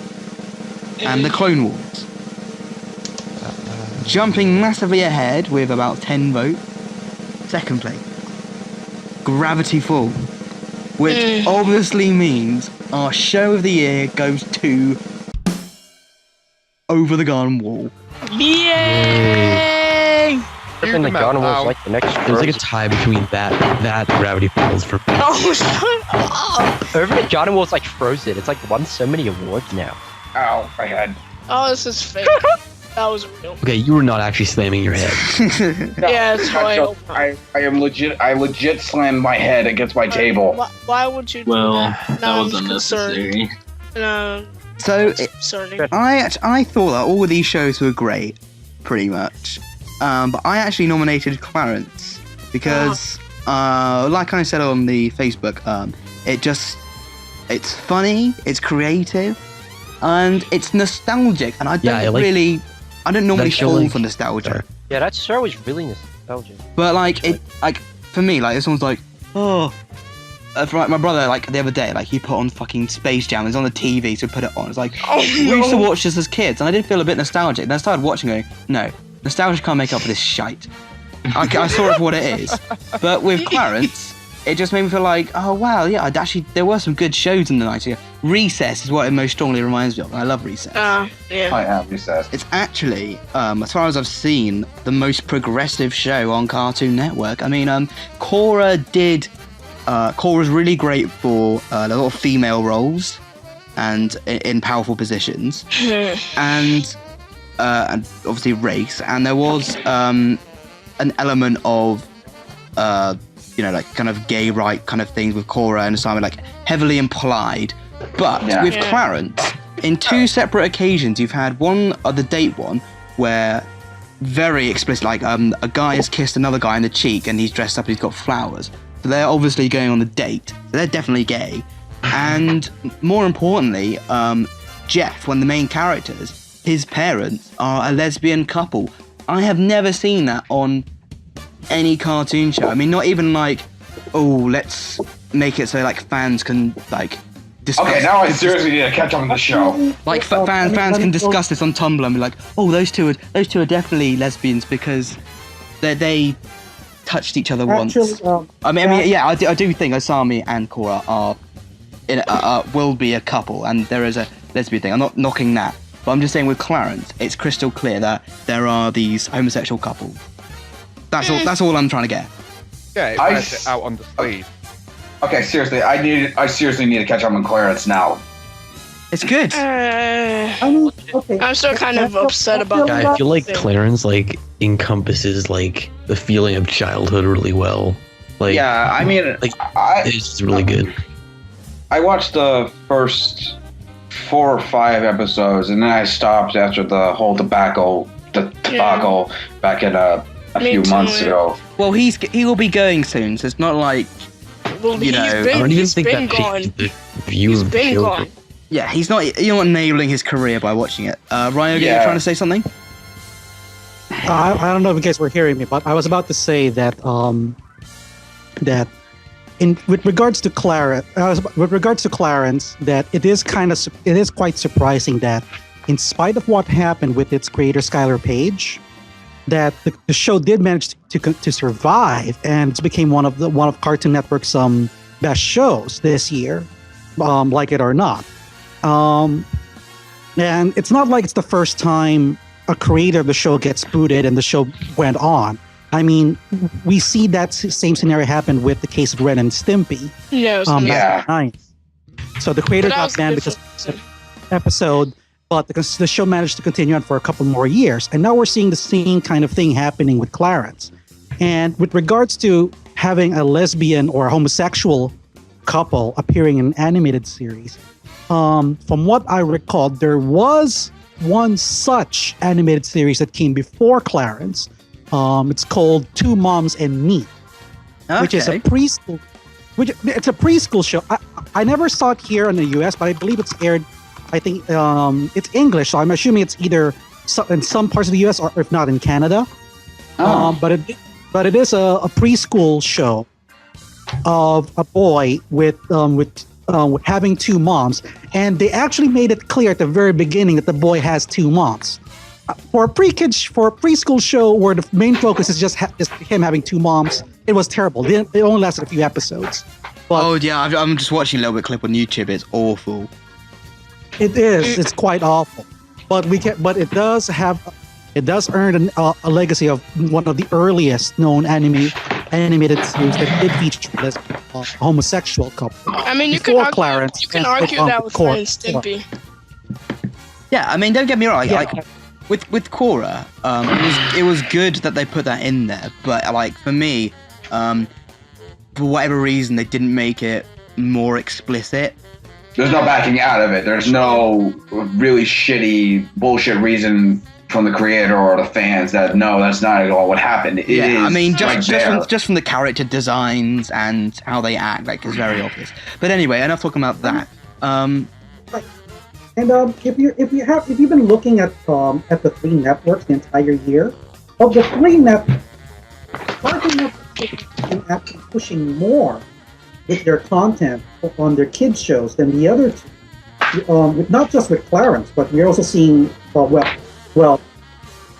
[SPEAKER 2] and The Clone Wars. Jumping massively ahead with about 10 votes. 2nd place, Gravity Falls, which obviously means our show of the year goes to Over the Garden Wall.
[SPEAKER 5] Yay!
[SPEAKER 1] Flipping the gun was like the next.
[SPEAKER 9] There's like a tie between that and Gravity Falls for me.
[SPEAKER 5] Oh, shut up!
[SPEAKER 1] Over the Garden Wall's like frozen. It's like won so many awards now.
[SPEAKER 3] Ow, my head.
[SPEAKER 5] Oh, this is fake. That was real.
[SPEAKER 9] Okay, you were not actually slamming your head.
[SPEAKER 5] Yeah, it's fine.
[SPEAKER 3] I am legit. I legit slammed my head against my table.
[SPEAKER 5] Why would you do
[SPEAKER 8] Well,
[SPEAKER 5] that?
[SPEAKER 8] that was
[SPEAKER 5] I'm concerned.
[SPEAKER 8] unnecessary.
[SPEAKER 5] No,
[SPEAKER 2] So
[SPEAKER 5] it's concerning.
[SPEAKER 2] I thought that all of these shows were great, pretty much. but I actually nominated Clarence because, like I said on the Facebook, it's funny, it's creative, and it's nostalgic. And I don't normally fall for nostalgia.
[SPEAKER 1] Yeah, that show is really nostalgic.
[SPEAKER 2] But for me, this one's like, for my brother, the other day, he put on fucking Space Jam. It's on the TV, so put it on. It's like, we used to watch this as kids, and I did feel a bit nostalgic. Then I started watching it, no, nostalgia can't make up for this shite. I saw it for what it is. But with Clarence, it just made me feel like, oh wow, yeah, there were some good shows in the 90s. Recess is what it most strongly reminds me of. I love Recess.
[SPEAKER 3] I have Recess.
[SPEAKER 2] It's actually, as far as I've seen, the most progressive show on Cartoon Network. I mean, Cora's really great for a lot of female roles and in powerful positions, and obviously race. And there was an element of kind of gay right kind of things with Cora and Simon, heavily implied. But with Clarence, in 2 separate occasions, you've had one, the date one, where very explicit, a guy has kissed another guy in the cheek and he's dressed up and he's got flowers. So they're obviously going on the date. So they're definitely gay. And more importantly, Jeff, one of the main characters, his parents are a lesbian couple. I have never seen that on any cartoon show. I mean, not even let's make it so fans can discuss.
[SPEAKER 3] Okay, now I seriously need to catch up on the show.
[SPEAKER 2] Fans can discuss this on Tumblr and be like, oh, those two are definitely lesbians because they touched each other once. I do think Asami and Cora will be a couple, and there is a lesbian thing. I'm not knocking that, but I'm just saying with Clarence, it's crystal clear that there are these homosexual couples. That's all I'm trying to get.
[SPEAKER 4] Yeah, it wears it out on the sleeve.
[SPEAKER 3] Okay, seriously, I seriously need to catch up on Clarence now.
[SPEAKER 2] It's good.
[SPEAKER 5] I'm still kind of upset about that.
[SPEAKER 9] I feel like Clarence encompasses the feeling of childhood really well. It's just really good.
[SPEAKER 3] I watched the first 4 or 5 episodes, and then I stopped after the whole debacle back in a few months ago.
[SPEAKER 2] Well, he will be going soon, so it's not like
[SPEAKER 9] I don't even think that changed the view of the show.
[SPEAKER 2] Yeah, he's not. You're not nailing his career by watching it. Ryan, you're trying to say something?
[SPEAKER 7] I don't know if you guys were hearing me, but I was about to say that with regards to Clarence, that it is quite surprising that, in spite of what happened with its creator Skylar Page, that the show did manage to survive and became one of Cartoon Network's best shows this year, like it or not. And it's not like it's the first time a creator of the show gets booted and the show went on. I mean, we see that same scenario happen with the case of Ren and Stimpy. Back in the 90s. So the creator got banned because of the episode, but the show managed to continue on for a couple more years. And now we're seeing the same kind of thing happening with Clarence. And with regards to having a lesbian or a homosexual couple appearing in an animated series, from what I recall, there was one such animated series that came before Clarence. It's called Two Moms and Me, which is a preschool. It's a preschool show. I never saw it here in the U.S., but I believe it's aired. I think it's English, so I'm assuming it's either in some parts of the U.S. or if not in Canada. But it is a preschool show of a boy with having 2 moms, and they actually made it clear at the very beginning that the boy has 2 moms. For a preschool show where the main focus is just him having 2 moms, it was terrible. It only lasted a few episodes. But
[SPEAKER 2] I'm just watching a little bit clip on YouTube. It's awful.
[SPEAKER 7] It is. It's quite awful. But it does earn a legacy of one of the earliest known animated series that did feature a homosexual couple.
[SPEAKER 5] I mean, you can argue that with Ren and Stimpy.
[SPEAKER 2] Yeah, I mean, don't get me wrong. With Cora, it was good that they put that in there, but for me, for whatever reason, they didn't make it more explicit.
[SPEAKER 3] There's no backing out of it. There's no really shitty bullshit reason from the creator or the fans that no, that's not at all what happened. It is
[SPEAKER 2] I mean,
[SPEAKER 3] right
[SPEAKER 2] just from the character designs and how they act, like, it's very obvious. But anyway, enough talking about that.
[SPEAKER 7] And if you've been looking at the 3 networks the entire year, of the 3 networks, Cartoon Network is actually pushing more with their content on their kids shows than the other 2. Not just with Clarence, but we're also seeing well,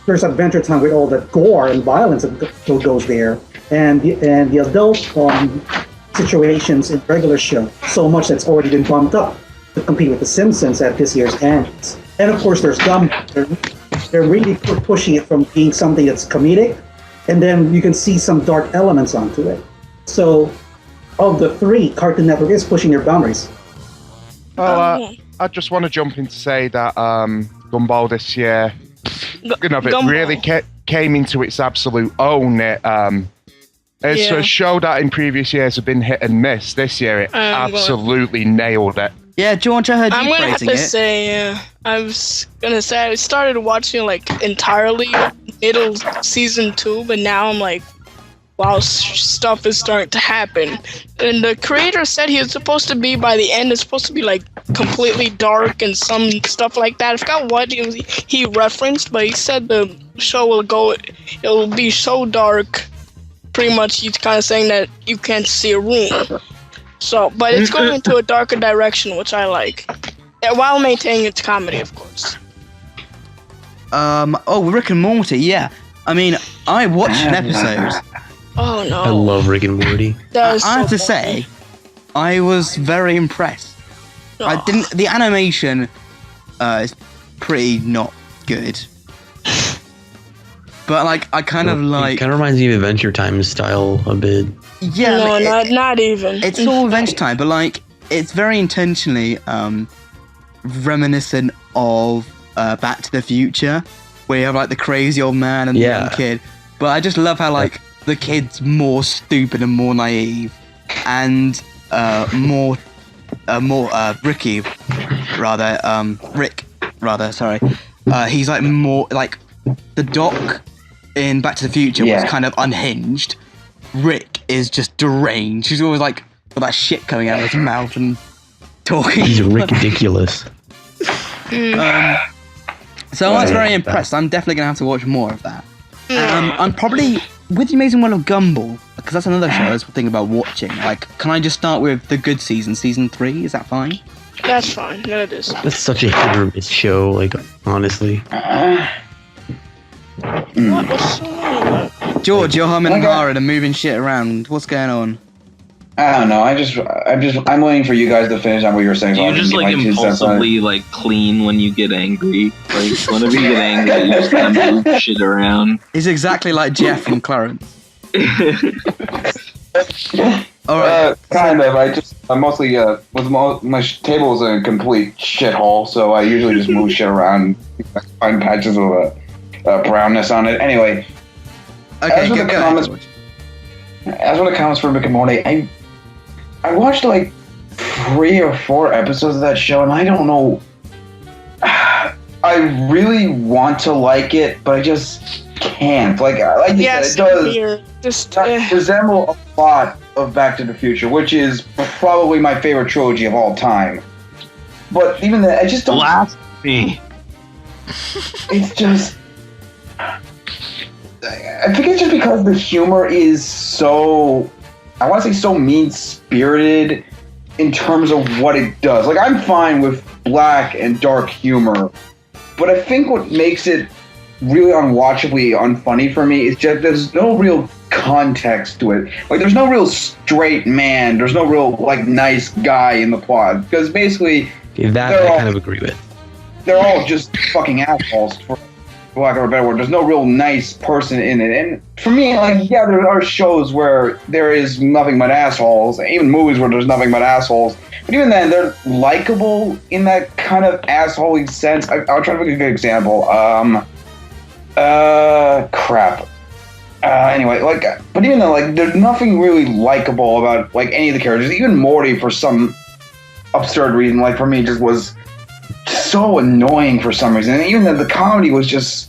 [SPEAKER 7] there's Adventure Time with all the gore and violence that goes there, and the adult situations in regular show, so much that's already been bumped up to compete with The Simpsons at this year's Emmys. And of course, there's Gumball. They're really pushing it from being something that's comedic, and then you can see some dark elements onto it. So, of the 3, Cartoon Network is pushing their boundaries.
[SPEAKER 4] Well, I just want to jump in to say that Gumball this year, it really came into its absolute own. It's a show that in previous years have been hit and miss. This year, it absolutely nailed it.
[SPEAKER 2] Yeah, George, I heard you
[SPEAKER 5] I'm gonna have
[SPEAKER 2] praising
[SPEAKER 5] to
[SPEAKER 2] it.
[SPEAKER 5] say, I was gonna say I started watching like entirely middle season 2, but now I'm like, wow, stuff is starting to happen. And the creator said he was supposed to be, by the end, it's supposed to be like completely dark and some stuff like that. I forgot what he referenced, but he said the show it'll be so dark, pretty much he's kind of saying that you can't see a room. So, but it's going into a darker direction, which I like. Yeah, while maintaining its comedy, of course.
[SPEAKER 2] Rick and Morty, yeah. I mean, I watched an episode.
[SPEAKER 5] Oh no.
[SPEAKER 9] I love Rick and Morty.
[SPEAKER 2] I have to say, I was very impressed. The animation is pretty not good. But like, I kind of like.
[SPEAKER 9] It kind of reminds me of Adventure Time style a bit.
[SPEAKER 2] Yeah,
[SPEAKER 5] no, not even.
[SPEAKER 2] It's all Adventure Time, but like, it's very intentionally reminiscent of Back to the Future, where you have like the crazy old man and the young kid. But I just love how like the kid's more stupid and more naive, and Rick rather. Sorry, he's like more like the Doc in Back to the Future was kind of unhinged. Rick is just deranged. He's always like got that shit coming out of his mouth and talking.
[SPEAKER 9] He's ridiculous.
[SPEAKER 2] So I was very impressed. I'm definitely gonna have to watch more of that. I'm probably with The Amazing World of Gumball, because that's another show I was thinking about watching. Like, can I just start with the good season 3? Is that fine?
[SPEAKER 5] That's fine. No, it is.
[SPEAKER 9] That's such a hit or miss show. Like, honestly.
[SPEAKER 2] George, you're humming and hawing and moving shit around. What's going on?
[SPEAKER 3] I don't know. I'm waiting for you guys to finish on what you were saying.
[SPEAKER 8] Do you just like impulsively like clean when you get angry? Like whenever you get angry, you just kind of move shit around.
[SPEAKER 2] He's exactly like Jeff and Clarence. All right.
[SPEAKER 3] Kind of. I'm mostly my table is a complete shithole, so I usually just move shit around, find patches of brownness on it. Anyway.
[SPEAKER 2] Okay, go ahead.
[SPEAKER 3] As for the comments for Rick and Morty, I watched like 3 or 4 episodes of that show, and I don't know. I really want to like it, but I just can't. Like you said, it does resemble a lot of Back to the Future, which is probably my favorite trilogy of all time. But even then, I just don't.
[SPEAKER 8] Blasphemy.
[SPEAKER 3] It's just. I think it's just because the humor is so, I want to say so mean-spirited in terms of what it does. Like, I'm fine with black and dark humor, but I think what makes it really unwatchably unfunny for me is just there's no real context to it. Like, there's no real straight man, there's no real, like, nice guy in the plot. Because basically,
[SPEAKER 9] that I kind of agree with.
[SPEAKER 3] They're all just fucking assholes, for lack of a better word. There's no real nice person in it. And for me, like, yeah, there are shows where there is nothing but assholes, even movies where there's nothing but assholes. But even then, they're likable in that kind of asshole-y sense. I'll try to make a good example. Anyway, like, but even though, like, there's nothing really likable about, like, any of the characters. Even Morty, for some absurd reason, like, for me, just was so annoying for some reason. And even though the comedy was just,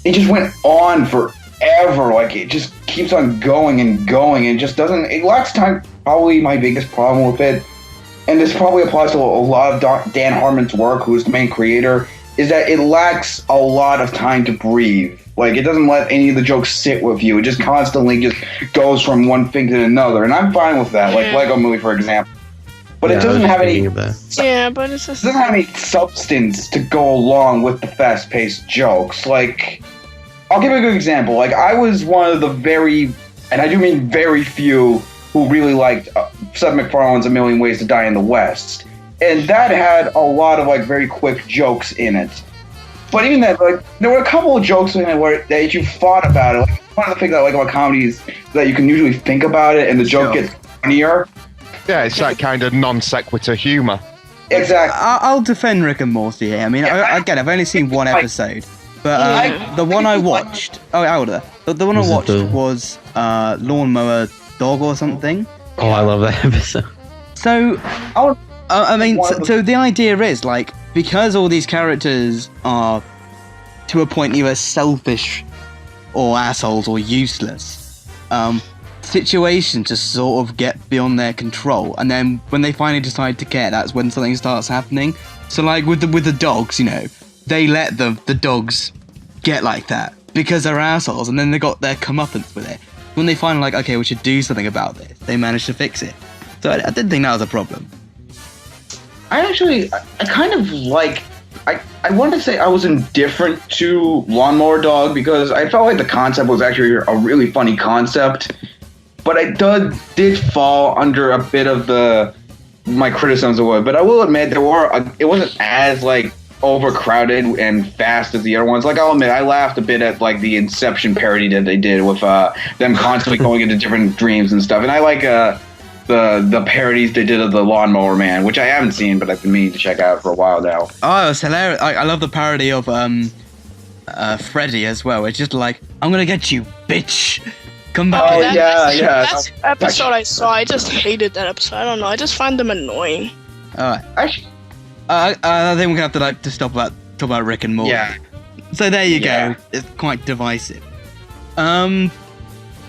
[SPEAKER 3] it just went on forever. Like, it just keeps on going and going, and just doesn't. It lacks time. Probably my biggest problem with it, and this probably applies to a lot of Dan Harmon's work, who's the main creator, is that it lacks a lot of time to breathe. Like, it doesn't let any of the jokes sit with you. It just constantly just goes from one thing to another, and I'm fine with that. Like Lego Movie, for example. But it doesn't have any.
[SPEAKER 5] Yeah, but it's just.
[SPEAKER 3] It doesn't have any substance to go along with the fast-paced jokes. Like, I'll give you a good example. Like, I was one of the very, and I do mean very few, who really liked Seth MacFarlane's A Million Ways to Die in the West, and that had a lot of like very quick jokes in it. But even that, like, there were a couple of jokes in it where that if you thought about it, like, one of the things I like about comedies is that you can usually think about it and the joke gets funnier.
[SPEAKER 4] Yeah, it's that kind of non sequitur humor.
[SPEAKER 3] Exactly.
[SPEAKER 2] I'll defend Rick and Morty here. I mean, again, I've only seen one episode, but the one I watched. The one I watched was Lawnmower Dog or something.
[SPEAKER 9] Oh, I love that episode.
[SPEAKER 2] So, I mean, so the idea is like, because all these characters are to a point either selfish or assholes or useless, situations just sort of get beyond their control, and then when they finally decide to care, that's when something starts happening. So like with the dogs, you know, they let the dogs get like that because they're assholes, and then they got their comeuppance with it. When they finally like, okay, we should do something about this, they managed to fix it. So I didn't think that was a problem.
[SPEAKER 3] I kind of like, I want to say I was indifferent to Lawnmower Dog because I felt like the concept was actually a really funny concept, but I did fall under a bit of my criticisms of it. But I will admit it wasn't as like overcrowded and fast as the other ones. Like, I'll admit I laughed a bit at like the Inception parody that they did with them constantly going into different dreams and stuff. And I like the parodies they did of the Lawnmower Man, which I haven't seen, but I've been meaning to check out for a while now.
[SPEAKER 2] Oh, it's hilarious. I love the parody of Freddy as well. It's just like, I'm gonna get you, bitch. Come back.
[SPEAKER 3] Oh, yeah.
[SPEAKER 5] That's the episode I saw. I just hated that episode. I don't know. I just find them annoying.
[SPEAKER 2] Alright. I think we're gonna have to like to talk about Rick and Morty.
[SPEAKER 3] Yeah.
[SPEAKER 2] So there you go. It's quite divisive.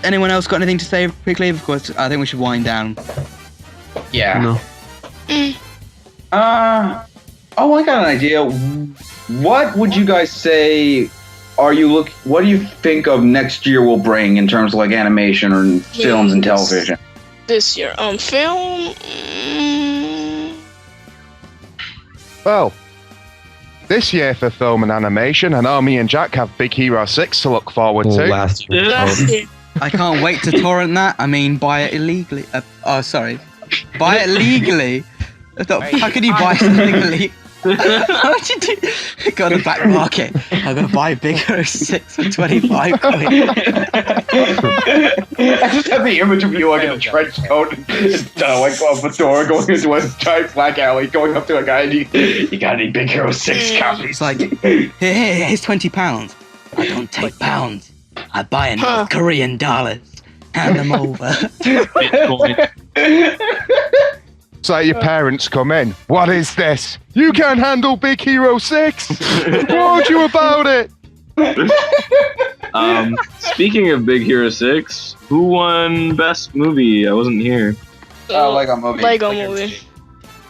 [SPEAKER 2] Anyone else got anything to say quickly? Of course, I think we should wind down.
[SPEAKER 3] Yeah.
[SPEAKER 9] No.
[SPEAKER 3] I got an idea. What would you guys say? What do you think of next year will bring in terms of like animation or films and television?
[SPEAKER 5] This year, film.
[SPEAKER 4] Well, this year for film and animation, I know me and Jack have Big Hero 6 to look forward to.
[SPEAKER 5] Last year.
[SPEAKER 2] I can't wait to torrent that. I mean, buy it illegally. Buy it legally. How can you buy something illegally? What did you do? Go to the black market. I'm gonna buy Big Hero 6 for 25 quid.
[SPEAKER 3] I just have the image of you like in a trench coat and like off a door going into a giant black alley, going up to a guy and you got any Big Hero 6 copies?
[SPEAKER 2] It's like, here's £20. I don't take pounds. I buy in North Korean dollars. Hand them over.
[SPEAKER 4] So your parents come in. What is this? You can't handle Big Hero 6? Who warned you about it?
[SPEAKER 8] Speaking of Big Hero 6, who won Best Movie? I wasn't here.
[SPEAKER 3] Lego Movie.
[SPEAKER 5] Lego Movie.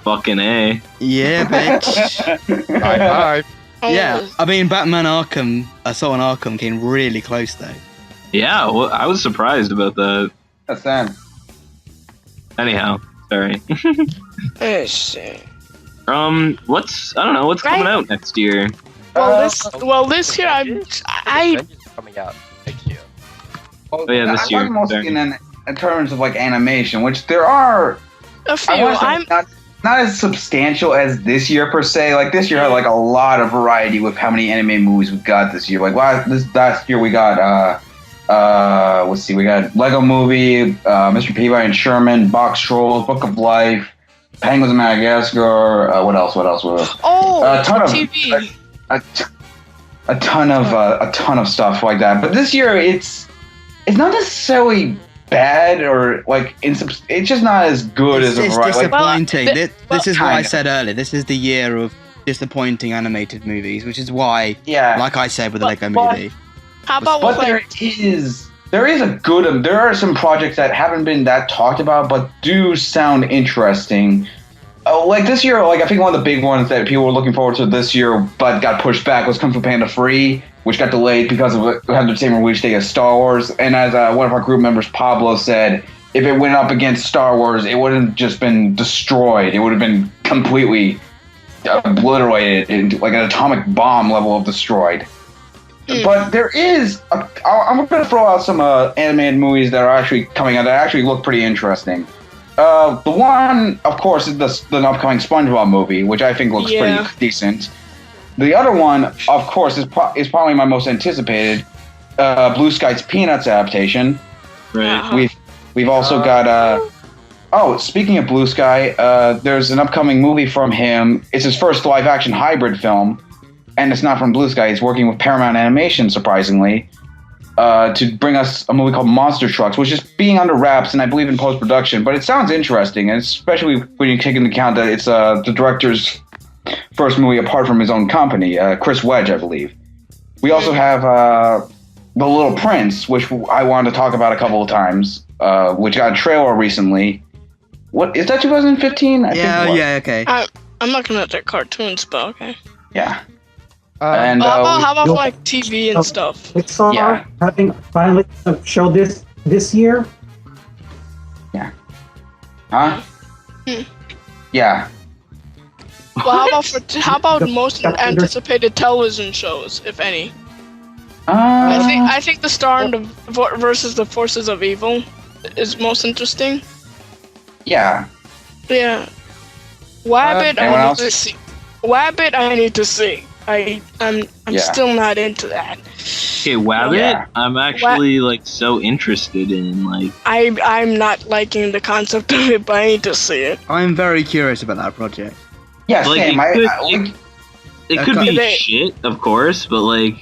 [SPEAKER 8] Fucking A.
[SPEAKER 2] Yeah, bitch.
[SPEAKER 4] High five.
[SPEAKER 2] Yeah, I mean, Batman Arkham, Assault on Arkham came really close though.
[SPEAKER 8] Yeah, well, I was surprised about that.
[SPEAKER 3] That's them.
[SPEAKER 8] Anyhow, sorry.
[SPEAKER 5] Let's see.
[SPEAKER 8] What's coming out next year?
[SPEAKER 5] This year I
[SPEAKER 1] coming out next year.
[SPEAKER 8] Oh yeah, this year.
[SPEAKER 3] I'm mostly in terms of like animation, which there are
[SPEAKER 5] a few.
[SPEAKER 3] Not as substantial as this year per se. Like this year had like a lot of variety with how many anime movies we got this year. Like last year we got let's see, we got Lego Movie, Mr. Peabody and Sherman, Box Trolls, Book of Life, Penguins of Madagascar. What else?
[SPEAKER 5] Oh,
[SPEAKER 3] a ton of
[SPEAKER 5] TV.
[SPEAKER 3] A ton of stuff like that. But this year it's not necessarily bad or like it's just not as good as
[SPEAKER 2] it's disappointing.
[SPEAKER 5] Like,
[SPEAKER 2] this is what I said earlier. This is the year of disappointing animated movies, which is why, like I said with the Lego Movie.
[SPEAKER 5] How about
[SPEAKER 3] But
[SPEAKER 5] with,
[SPEAKER 3] there are some projects that haven't been that talked about, but do sound interesting. Like this year, like I think one of the big ones that people were looking forward to this year, but got pushed back, was Kung Fu Panda 3, which got delayed because of it had the same release date as Star Wars. And as one of our group members, Pablo, said, if it went up against Star Wars, it wouldn't have just been destroyed. It would have been completely obliterated into like an atomic bomb level of destroyed. But there is, I'm going to throw out some animated movies that are actually coming out that actually look pretty interesting. The one, of course, is the upcoming SpongeBob movie, which I think looks pretty decent. The other one, of course, is probably my most anticipated, Blue Sky's Peanuts adaptation.
[SPEAKER 8] Right.
[SPEAKER 3] We've also got speaking of Blue Sky, there's an upcoming movie from him. It's his first live-action hybrid film, and it's not from Blue Sky. He's working with Paramount Animation, surprisingly, to bring us a movie called Monster Trucks, which is being under wraps and I believe in post-production. But it sounds interesting, and especially when you take into account that it's the director's first movie apart from his own company, Chris Wedge, I believe. We also have The Little Prince, which I wanted to talk about a couple of times, which got a trailer recently. What is that? 2015?
[SPEAKER 2] Okay.
[SPEAKER 5] I'm looking at their cartoons, but okay.
[SPEAKER 3] Yeah.
[SPEAKER 5] And how about like TV and stuff?
[SPEAKER 7] Pixar having finally a show this year.
[SPEAKER 3] Yeah. Huh? Yeah.
[SPEAKER 5] Well, how about most anticipated television shows, if any? I think The Star and versus the Forces of Evil is most interesting.
[SPEAKER 3] Yeah.
[SPEAKER 5] Yeah. Wabbit, I need to see. Wabbit, I need to see. I'm still not into that.
[SPEAKER 8] Okay, Wabbit, I'm actually like so interested in like.
[SPEAKER 5] I'm not liking the concept of it, but I need to see it.
[SPEAKER 2] I'm very curious about that project.
[SPEAKER 3] Yeah,
[SPEAKER 8] like,
[SPEAKER 3] same.
[SPEAKER 8] It could be shit, of course, but like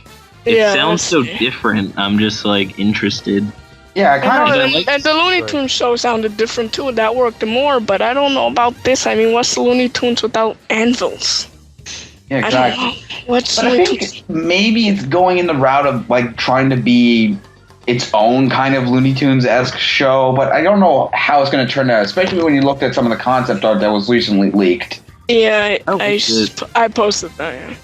[SPEAKER 8] it sounds so different. I'm just like interested.
[SPEAKER 3] Yeah, kind of.
[SPEAKER 5] And the Looney Tunes show sounded different too. That worked more, but I don't know about this. I mean, what's the Looney Tunes without anvils?
[SPEAKER 3] Yeah, exactly.
[SPEAKER 5] I don't know. What's
[SPEAKER 3] but I think maybe it's going in the route of like trying to be its own kind of Looney Tunes-esque show, but I don't know how it's going to turn out, especially when you looked at some of the concept art that was recently leaked.
[SPEAKER 5] Yeah, I posted that.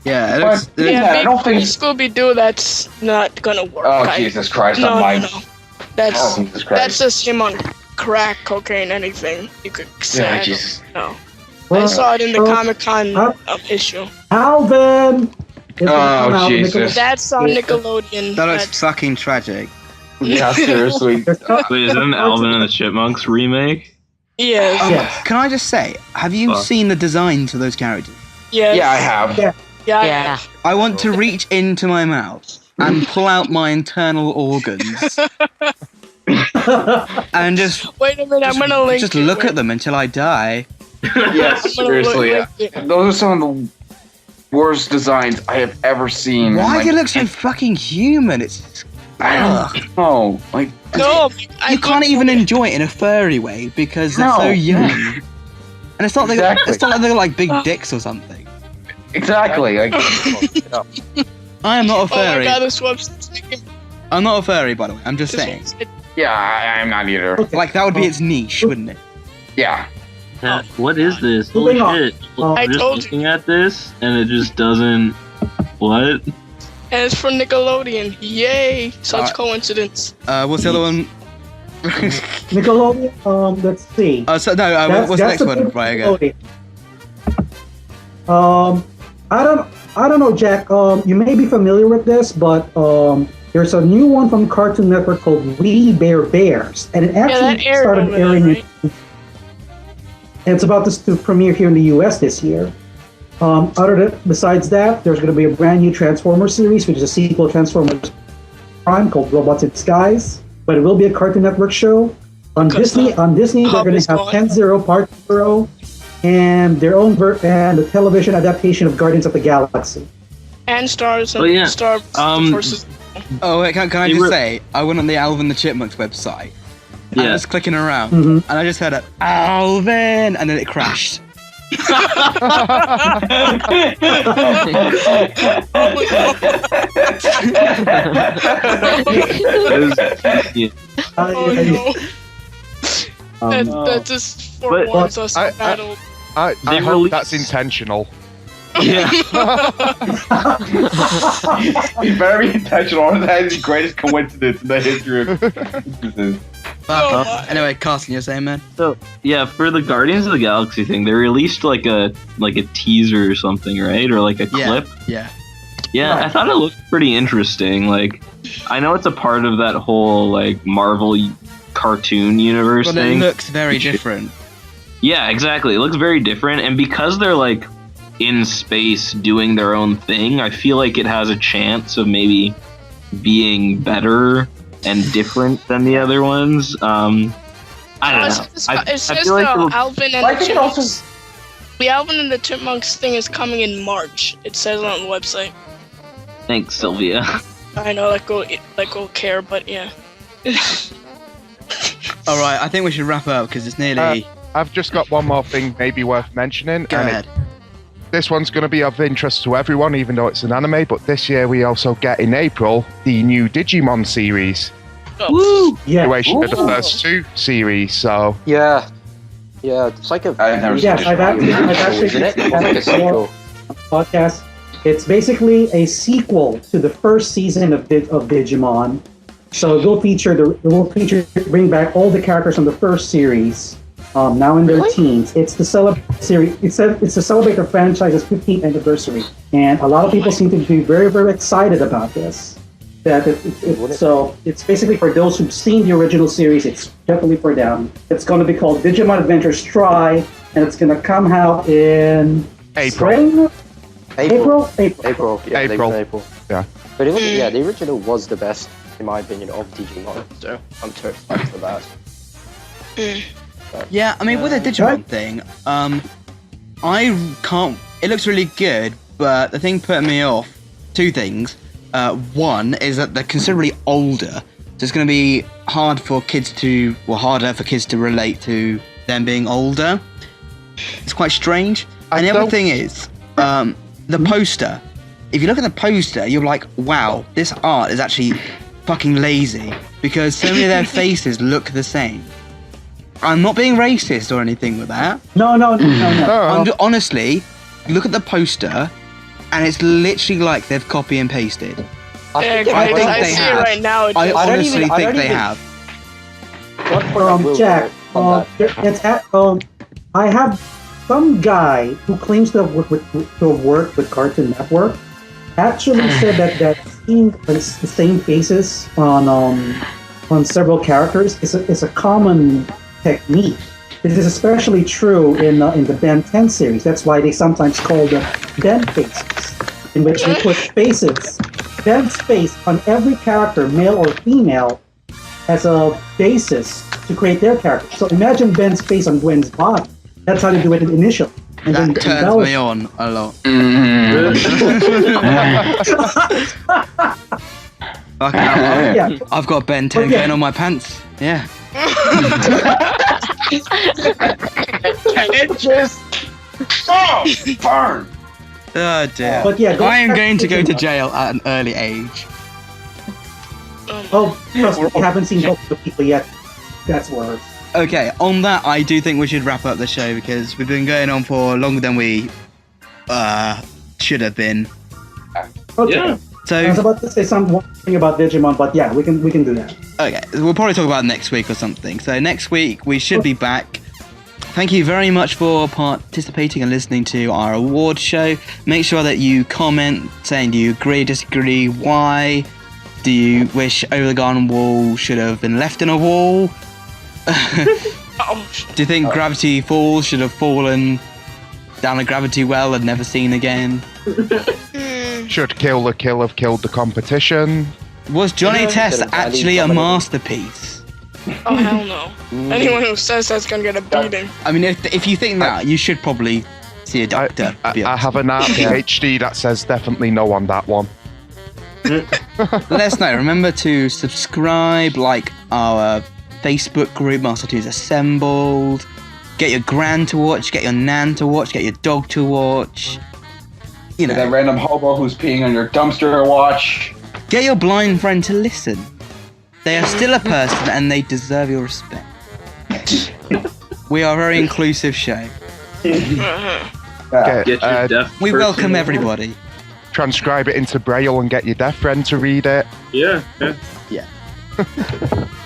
[SPEAKER 2] Yeah,
[SPEAKER 3] I don't think
[SPEAKER 5] Scooby-Doo. That's not gonna work.
[SPEAKER 3] Oh Jesus Christ!
[SPEAKER 5] No.
[SPEAKER 3] Jesus Christ.
[SPEAKER 5] That's just him on crack, cocaine, anything you could say.
[SPEAKER 3] Yeah, Jesus.
[SPEAKER 5] No. I saw it in the Comic-Con issue.
[SPEAKER 7] Alvin!
[SPEAKER 3] Oh, Jesus.
[SPEAKER 5] That's on Nickelodeon.
[SPEAKER 2] That looks fucking tragic.
[SPEAKER 3] Yeah, seriously.
[SPEAKER 8] Wait, is that an Alvin and the Chipmunks remake?
[SPEAKER 5] Yes.
[SPEAKER 2] Can I just say, have you seen the designs for those characters?
[SPEAKER 5] Yes.
[SPEAKER 3] Yeah, I have.
[SPEAKER 5] Yeah.
[SPEAKER 2] I want to reach into my mouth and pull out my internal organs. And just...
[SPEAKER 5] Wait a minute, I'm gonna link
[SPEAKER 2] Just look at them until I die.
[SPEAKER 3] Yes, seriously. Those are some of the worst designs I have ever seen.
[SPEAKER 2] Why do they look so fucking human? It's...
[SPEAKER 3] I don't know. Like,
[SPEAKER 5] no,
[SPEAKER 2] you can't even enjoy it in a furry way because they're so young. And it's not like they're like big dicks or something.
[SPEAKER 3] Exactly. Like,
[SPEAKER 2] I am not a furry.
[SPEAKER 5] Oh my God,
[SPEAKER 2] I'm not a furry, by the way. I'm just saying.
[SPEAKER 3] Yeah, I'm not either.
[SPEAKER 2] Like that would be its niche, wouldn't it?
[SPEAKER 3] Yeah.
[SPEAKER 8] What is this? Holy shit! I'm just looking at this, and it just doesn't. What?
[SPEAKER 5] And it's from Nickelodeon. Yay! Such coincidence.
[SPEAKER 2] What's the other one?
[SPEAKER 7] Nickelodeon. Let's see.
[SPEAKER 2] What's the next one? Right again.
[SPEAKER 7] I don't know, Jack. You may be familiar with this, but there's a new one from Cartoon Network called We Bare Bears, and it actually started airing. Right? And it's about to premiere here in the U.S. this year. Besides that, there's going to be a brand new Transformers series, which is a sequel to Transformers Prime called Robots in Disguise. But it will be a Cartoon Network show. On Disney, they're going to have 10-0 Part 0 and their own and the television adaptation of Guardians of the Galaxy.
[SPEAKER 5] And Stars and Star Forces.
[SPEAKER 2] Oh, wait, can I just say, I went on the Alvin the Chipmunks website. And I was clicking around, and I just heard Alvin, and then it crashed.
[SPEAKER 5] That just forewarns us to battle.
[SPEAKER 4] I hope that's intentional.
[SPEAKER 8] Yeah.
[SPEAKER 3] Very intentional. That is the greatest coincidence in the history of instances.
[SPEAKER 2] Anyway, Carson, you're saying, man?
[SPEAKER 8] So yeah, for the Guardians of the Galaxy thing, they released like a teaser or something, right? Or like a clip.
[SPEAKER 2] Yeah.
[SPEAKER 8] Yeah, I thought it looked pretty interesting. Like, I know it's a part of that whole like Marvel cartoon universe
[SPEAKER 2] Well,
[SPEAKER 8] thing.
[SPEAKER 2] it looks very different.
[SPEAKER 8] Yeah, exactly. It looks very different, and because they're like in space doing their own thing, I feel like it has a chance of maybe being better and different than the other ones. I don't know.
[SPEAKER 5] It says
[SPEAKER 8] feel like
[SPEAKER 5] Alvin and the Chipmunks. The Alvin and the Chipmunks thing is coming in March. It says on the website.
[SPEAKER 8] Thanks, Sylvia.
[SPEAKER 5] I know, like go care, but yeah.
[SPEAKER 2] All right, I think we should wrap up because it's nearly.
[SPEAKER 4] I've just got one more thing maybe worth mentioning.
[SPEAKER 2] Go ahead.
[SPEAKER 4] This one's going to be of interest to everyone, even though it's an anime. But this year we also get in April the new Digimon series.
[SPEAKER 5] Woo!
[SPEAKER 7] Yeah.
[SPEAKER 4] Continuation of the first two series. So
[SPEAKER 1] Yeah, it's like a.
[SPEAKER 3] I've never
[SPEAKER 7] Yes, I've actually
[SPEAKER 1] isn't it? It's like a sequel.
[SPEAKER 7] podcast. It's basically a sequel to the first season of Digimon. So it will bring back all the characters from the first series. Now in their teens. It's to celebrate the franchise's 15th anniversary, and a lot of people seem to be very, very excited about this. So it's basically for those who've seen the original series. It's definitely for them. It's going to be called Digimon Adventures Try, and it's going to come out in
[SPEAKER 4] April.
[SPEAKER 1] April. Yeah,
[SPEAKER 4] April. Yeah.
[SPEAKER 1] But the original was the best, in my opinion, of Digimon. So I'm too excited for that.
[SPEAKER 2] Yeah, I mean, with the Digimon thing, I can't. It looks really good, but the thing putting me off, two things. One is that they're considerably older, so it's going to be harder for kids to relate to them being older. It's quite strange. And the other thing is, the poster. If you look at the poster, you're like, wow, this art is actually fucking lazy, because so many of their faces look the same. I'm not being racist or anything with that.
[SPEAKER 7] No.
[SPEAKER 2] Honestly, look at the poster, and it's literally like they've copy and pasted.
[SPEAKER 5] I see it right now.
[SPEAKER 2] I honestly think they have.
[SPEAKER 7] Jack, I have some guy who claims to have worked with Cartoon Network actually said that seeing the same faces on several characters is a common technique. This is especially true in the Ben 10 series. That's why they sometimes call them Ben faces, in which they put faces, Ben's face on every character, male or female, as a basis to create their character. So imagine Ben's face on Gwen's body. That's how they do it initially. And
[SPEAKER 2] that turns me on a lot. Fucking hell.
[SPEAKER 7] Yeah.
[SPEAKER 2] I've got Ben 10 going on my pants. Yeah.
[SPEAKER 3] It just burn.
[SPEAKER 2] Oh dear.
[SPEAKER 7] But yeah,
[SPEAKER 2] I am going to go to jail at an early age.
[SPEAKER 7] Oh, trust me, you haven't seen both of the people yet. That's worse.
[SPEAKER 2] Okay, on that, I do think we should wrap up the show because we've been going on for longer than we should have been.
[SPEAKER 7] Okay.
[SPEAKER 8] Yeah.
[SPEAKER 7] So I was about to say something about Digimon, but yeah, we can do that.
[SPEAKER 2] Okay, we'll probably talk about it next week or something. So next week we should be back. Thank you very much for participating and listening to our award show. Make sure that you comment saying do you agree, disagree, why? Do you wish Over the Garden Wall should have been left in a wall? Do you think Gravity Falls should have fallen down a gravity well and never seen again?
[SPEAKER 4] Should Kill the Kill have killed the competition?
[SPEAKER 2] Was Johnny Test actually a masterpiece?
[SPEAKER 5] Oh hell no! Anyone who says that's gonna get a beating.
[SPEAKER 2] I mean, if you think that, you should probably see a doctor.
[SPEAKER 4] I have an art PhD that says definitely no on that one.
[SPEAKER 2] Let us know. Remember to subscribe, like our Facebook group, Master 2's Assembled. Get your gran to watch, get your nan to watch, get your dog to watch. You know.
[SPEAKER 3] That random hobo who's peeing on your dumpster to watch.
[SPEAKER 2] Get your blind friend to listen. They are still a person and they deserve your respect. We are a very inclusive show.
[SPEAKER 8] Get your deaf
[SPEAKER 2] We
[SPEAKER 8] person
[SPEAKER 2] welcome
[SPEAKER 8] to
[SPEAKER 2] everybody.
[SPEAKER 4] Transcribe it into Braille and get your deaf friend to read it.
[SPEAKER 8] Yeah.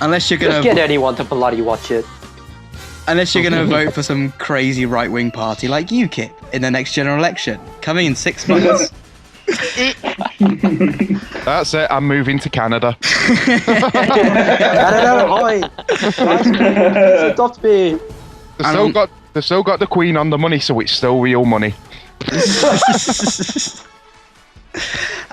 [SPEAKER 2] Unless you're
[SPEAKER 1] Just
[SPEAKER 2] gonna
[SPEAKER 1] get anyone to bloody watch it.
[SPEAKER 2] vote for some crazy right-wing party like UKIP in the next general election, coming in 6 months.
[SPEAKER 4] That's it. I'm moving to Canada.
[SPEAKER 1] Canada, hi. Adopt me.
[SPEAKER 4] They've still got the Queen on the money, so it's still real money.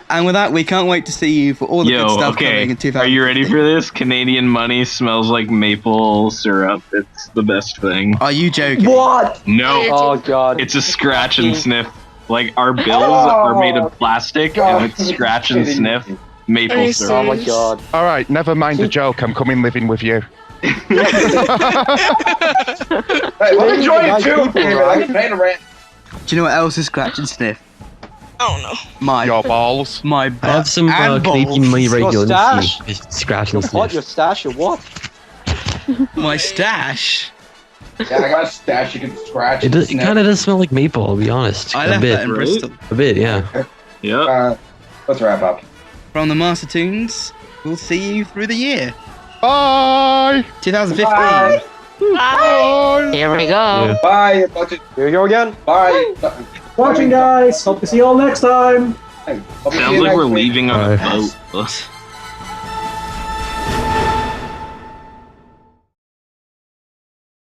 [SPEAKER 2] And with that, we can't wait to see you for all the good stuff coming in 2000.
[SPEAKER 8] Are you ready for this? Canadian money smells like maple syrup. It's the best thing.
[SPEAKER 2] Are you joking?
[SPEAKER 1] What?
[SPEAKER 8] No.
[SPEAKER 1] Oh god.
[SPEAKER 8] It's a scratch and sniff. Like, our bills are made of plastic, and it's scratch and sniff maple syrup.
[SPEAKER 1] Oh my god.
[SPEAKER 4] All right, never mind the joke. I'm coming living with you.
[SPEAKER 3] Hey, let me join you too. I can pay the rent.
[SPEAKER 2] Do you know what else is scratch and sniff?
[SPEAKER 5] Oh no.
[SPEAKER 4] Your balls.
[SPEAKER 2] My
[SPEAKER 9] I
[SPEAKER 2] butt
[SPEAKER 9] have some
[SPEAKER 2] and
[SPEAKER 9] Canadian money
[SPEAKER 1] Your
[SPEAKER 9] radio
[SPEAKER 1] stash.
[SPEAKER 9] scratch and
[SPEAKER 1] What? Your
[SPEAKER 9] sniff.
[SPEAKER 1] stash or what?
[SPEAKER 2] My stash.
[SPEAKER 3] Yeah, I got a stash you can scratch.
[SPEAKER 9] It
[SPEAKER 3] and
[SPEAKER 9] kind
[SPEAKER 3] sniff.
[SPEAKER 9] of does smell like maple, I'll be honest.
[SPEAKER 2] I
[SPEAKER 9] A
[SPEAKER 2] left
[SPEAKER 9] bit.
[SPEAKER 2] that in
[SPEAKER 8] right?
[SPEAKER 2] Bristol.
[SPEAKER 9] A bit, yeah.
[SPEAKER 8] Yep.
[SPEAKER 3] Let's wrap up.
[SPEAKER 2] From the Master Toons, we'll see you through the year.
[SPEAKER 4] Bye.
[SPEAKER 2] 2015.
[SPEAKER 3] Bye.
[SPEAKER 4] Bye.
[SPEAKER 6] Here we go.
[SPEAKER 9] Yeah.
[SPEAKER 3] Bye.
[SPEAKER 1] Here we go again.
[SPEAKER 3] Bye.
[SPEAKER 7] Watching, guys. Hope to see you all next time.
[SPEAKER 3] Hey, hope to see
[SPEAKER 8] Sounds
[SPEAKER 3] you
[SPEAKER 8] like
[SPEAKER 3] next
[SPEAKER 8] we're
[SPEAKER 3] week.
[SPEAKER 8] leaving on a
[SPEAKER 9] Bye.
[SPEAKER 8] boat.